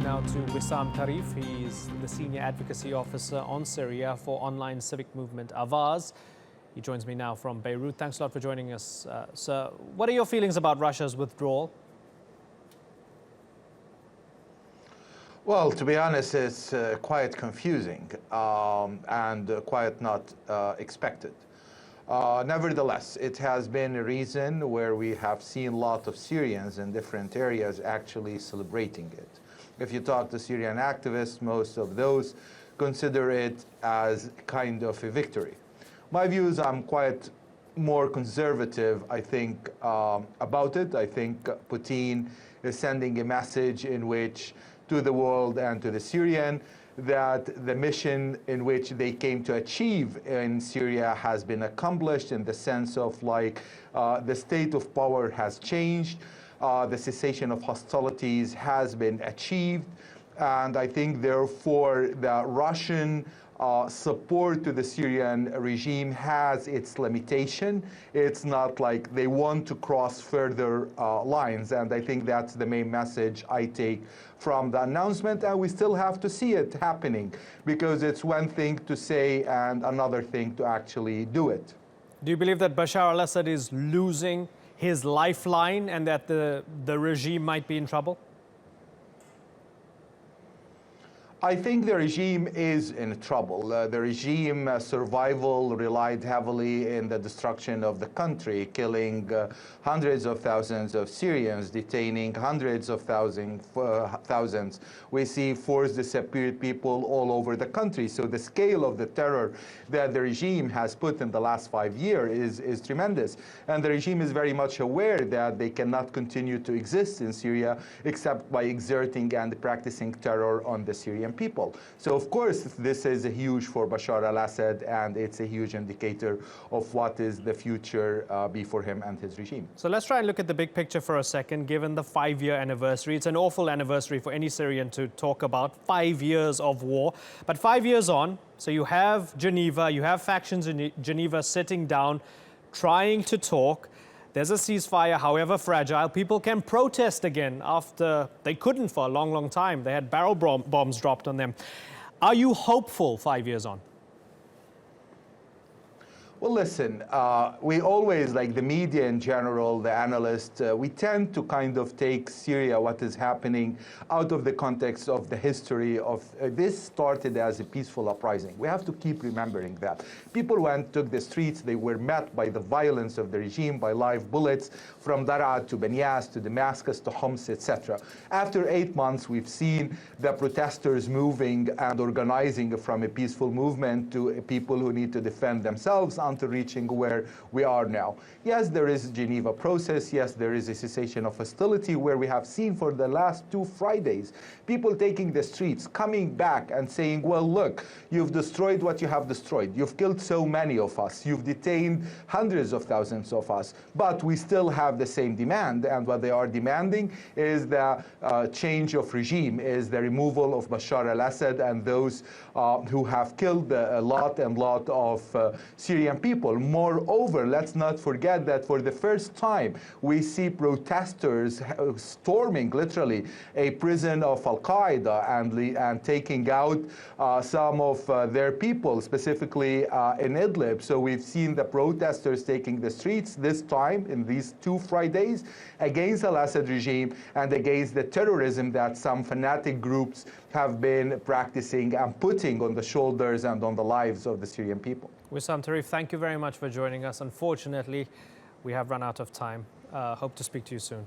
now to Wissam Tarif. He's the Senior Advocacy Officer on Syria for online civic movement Avaz. He joins me now from Beirut. Thanks a lot for joining us, sir. What are your feelings about Russia's withdrawal? Well, to be honest, it's quite confusing and quite not expected. Nevertheless, it has been a reason where we have seen a lot of Syrians in different areas actually celebrating it. If you talk to Syrian activists, most of those consider it as kind of a victory. My views, I'm quite more conservative, I think, about it. I think Putin is sending a message in which to the world and to the Syrian that the mission in which they came to achieve in Syria has been accomplished, in the sense of the state of power has changed, the cessation of hostilities has been achieved, and I think therefore the Russian support to the Syrian regime has its limitation. It's not like they want to cross further lines, and I think that's the main message I take from the announcement, and we still have to see it happening, because it's one thing to say and another thing to actually do it. Do you believe that Bashar al-Assad is losing his lifeline and that the regime might be in trouble? I think the regime is in trouble. The regime survival relied heavily in the destruction of the country, killing hundreds of thousands of Syrians, detaining hundreds of thousands. We see forced disappeared people all over the country. So the scale of the terror that the regime has put in the last 5 years is tremendous. And the regime is very much aware that they cannot continue to exist in Syria except by exerting and practicing terror on the Syrian people. So of course this is huge for Bashar al-Assad, and it's a huge indicator of what is the future before him and his regime. So let's try and look at the big picture for a second, given the 5-year anniversary. It's an awful anniversary for any Syrian to talk about, 5 years of war. But 5 years on, so you have Geneva, you have factions in Geneva sitting down, trying to talk. There's a ceasefire, however fragile. People can protest again after they couldn't for a long, long time. They had barrel bombs dropped on them. Are you hopeful 5 years on? Well, listen, we always, like the media in general, the analysts, we tend to kind of take Syria, what is happening, out of the context of the history of this started as a peaceful uprising. We have to keep remembering that. People went, took the streets, they were met by the violence of the regime, by live bullets, from Daraa to Banyas to Damascus to Homs, etc. After 8 months, we've seen the protesters moving and organizing from a peaceful movement to people who need to defend themselves, to reaching where we are now. Yes, there is a Geneva process. Yes, there is a cessation of hostility, where we have seen for the last 2 Fridays, people taking the streets, coming back and saying, well, look, you've destroyed what you have destroyed. You've killed so many of us. You've detained hundreds of thousands of us. But we still have the same demand. And what they are demanding is the change of regime, is the removal of Bashar al-Assad and those who have killed a lot of Syrian people. Moreover, let's not forget that for the first time, we see protesters storming literally a prison of Al-Qaeda and taking out some of their people, specifically in Idlib. So we've seen the protesters taking the streets this time in these 2 Fridays against al-Assad regime and against the terrorism that some fanatic groups have been practicing and putting on the shoulders and on the lives of the Syrian people. Wissam Tarif, thank you very much for joining us. Unfortunately, we have run out of time. Hope to speak to you soon.